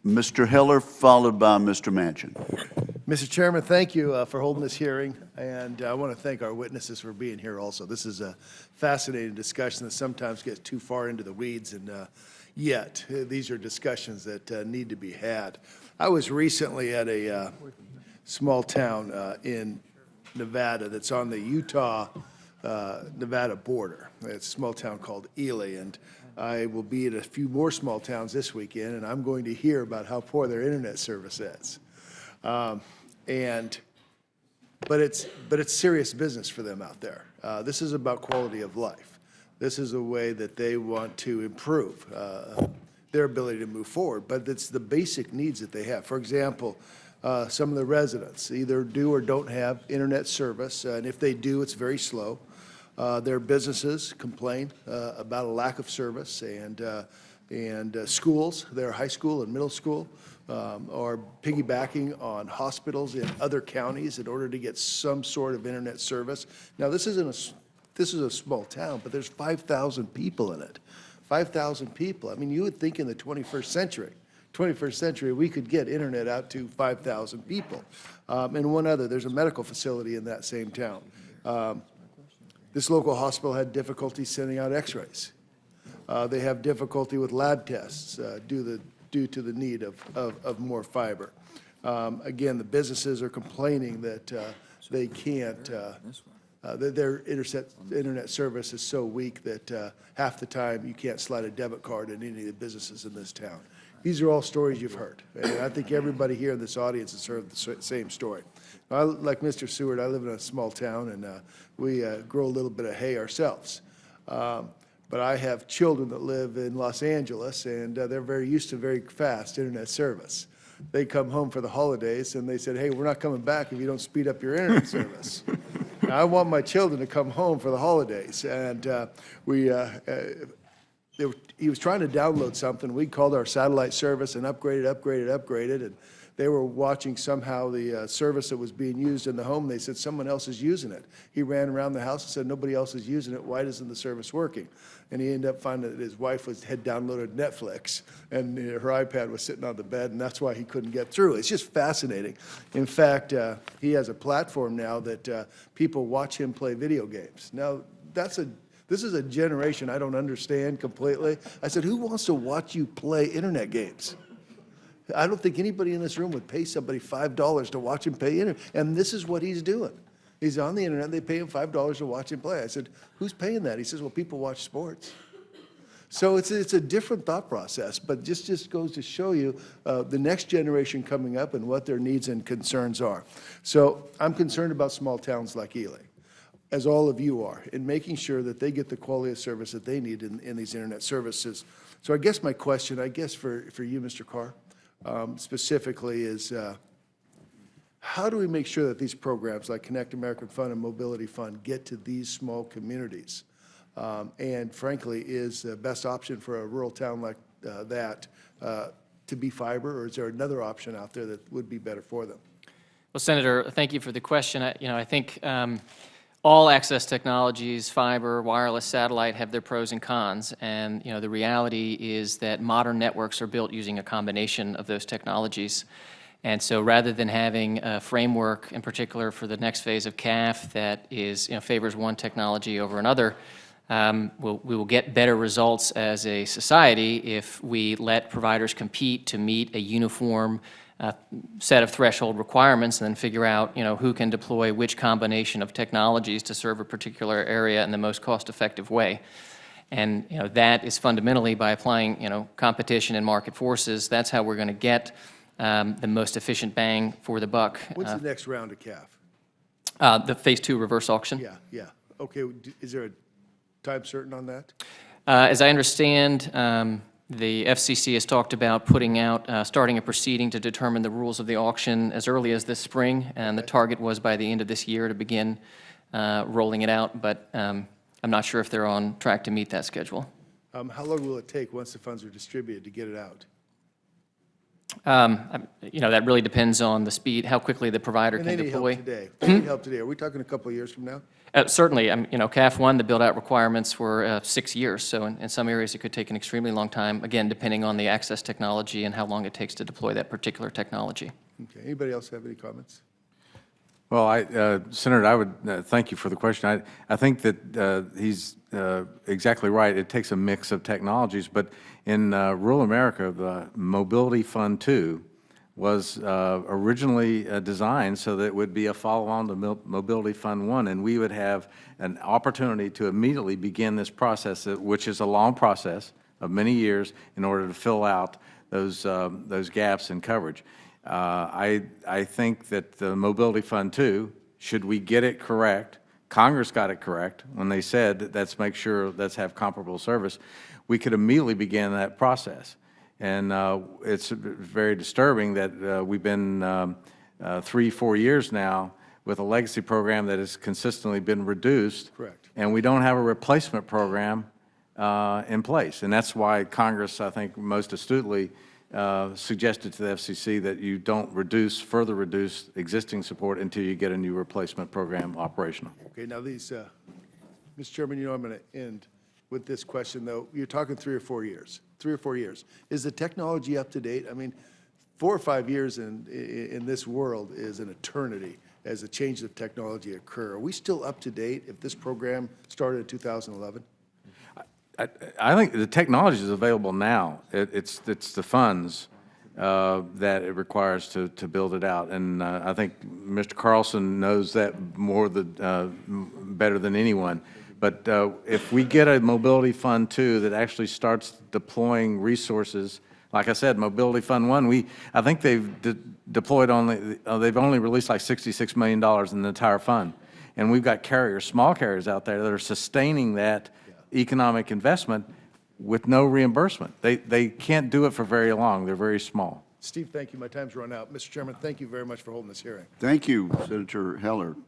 Mr. Heller, followed by Mr. Manchin. Mr. Chairman, thank you for holding this hearing, and I want to thank our witnesses for being here also. This is a fascinating discussion that sometimes gets too far into the weeds, and yet these are discussions that need to be had. I was recently at a small town in Nevada that's on the Utah-Nevada border. It's a small town called Ely, and I will be at a few more small towns this weekend, and I'm going to hear about how poor their internet service is. But it's serious business for them out there. This is about quality of life. This is a way that they want to improve their ability to move forward, but it's the basic needs that they have. For example, some of the residents either do or don't have internet service, and if they do, it's very slow. Their businesses complain about a lack of service, and schools, their high school and middle school, are piggybacking on hospitals in other counties in order to get some sort of internet service. Now, this is a small town, but there's 5,000 people in it. 5,000 people. I mean, you would think in the 21st century, we could get internet out to 5,000 people. And one other, there's a medical facility in that same town. This local hospital had difficulty sending out x-rays. They have difficulty with lab tests due to the need of more fiber. Again, the businesses are complaining that they can't, their internet service is so weak that half the time you can't slide a debit card in any of the businesses in this town. These are all stories you've heard, and I think everybody here in this audience has heard the same story. Like Mr. Seward, I live in a small town, and we grow a little bit of hay ourselves. But I have children that live in Los Angeles, and they're very used to very fast internet service. They come home for the holidays, and they said, hey, we're not coming back if you don't speed up your internet service. Now, I want my children to come home for the holidays, and he was trying to download something. We called our satellite service and upgraded, and they were watching somehow the service that was being used in the home. They said someone else is using it. He ran around the house and said nobody else is using it. Why isn't the service working? And he ended up finding that his wife had downloaded Netflix, and her iPad was sitting on the bed, and that's why he couldn't get through. It's just fascinating. In fact, he has a platform now that people watch him play video games. Now, this is a generation I don't understand completely. I said, who wants to watch you play internet games? I don't think anybody in this room would pay somebody $5 to watch him play internet. And this is what he's doing. He's on the internet, they pay him $5 to watch him play. I said, who's paying that? He says, well, people watch sports. So it's a different thought process, but just goes to show you the next generation coming up and what their needs and concerns are. So I'm concerned about small towns like Ely, as all of you are, in making sure that they get the quality of service that they need in these internet services. So I guess my question, for you, Mr. Carr, specifically is, how do we make sure that these programs like Connect American Fund and Mobility Fund get to these small communities? And frankly, is the best option for a rural town like that to be fiber, or is there another option out there that would be better for them? Well, Senator, thank you for the question. I think all access technologies, fiber, wireless, satellite, have their pros and cons. And the reality is that modern networks are built using a combination of those technologies. And so rather than having a framework in particular for the next phase of CAF that is, favors one technology over another, we will get better results as a society if we let providers compete to meet a uniform set of threshold requirements, and then figure out, who can deploy which combination of technologies to serve a particular area in the most cost-effective way. And that is fundamentally by applying, competition and market forces. That's how we're going to get the most efficient bang for the buck. What's the next round of CAF? The Phase 2 reverse auction. Yeah. Okay. Is there a time certain on that? As I understand, the FCC has talked about putting out, starting a proceeding to determine the rules of the auction as early as this spring, and the target was by the end of this year to begin rolling it out, but I'm not sure if they're on track to meet that schedule. How long will it take once the funds are distributed to get it out? That really depends on the speed, how quickly the provider And can they need help deploy. today. They need help today. Are we talking a couple of years from now? Certainly, CAF 1, the build-out requirements were 6 years, so in some areas it could take an extremely long time, again, depending on the access technology and how long it takes to deploy that particular technology. Okay, anybody else have any comments? Well, Senator, I would thank you for the question. I think that he's exactly right. It takes a mix of technologies, but in rural America, the Mobility Fund 2 was originally designed so that it would be a follow-on to Mobility Fund 1, and we would have an opportunity to immediately begin this process, which is a long process of many years in order to fill out those gaps in coverage. I think that the Mobility Fund 2, should we get it correct, Congress got it correct when they said, let's make sure, let's have comparable service, we could immediately begin that process. And it's very disturbing that we've been 3-4 years now with a legacy program that has consistently been reduced. Correct. And we don't have a replacement program in place. And that's why Congress, I think, most astutely suggested to the FCC that you don't further reduce existing support until you get a new replacement program operational. Okay, now these, Mr. Chairman, I'm going to end with this question, though. You're talking 3 or 4 years. 3 or 4 years. Is the technology up to date? I mean, 4 or 5 years in this world is an eternity as the changes of technology occur. Are we still up to date if this program started in 2011? I think the technology is available now. It's the funds that it requires to build it out, and I think Mr. Carlson knows that better than anyone. But if we get a Mobility Fund 2 that actually starts deploying resources, like I said, Mobility Fund 1, I think they've deployed they've only released like $66 million in the entire fund, and we've got carriers, small carriers out there that are sustaining that economic investment with no reimbursement. They can't do it for very long. They're very small. Steve, thank you. My time's run out. Mr. Chairman, thank you very much for holding this hearing. Thank you, Senator Heller.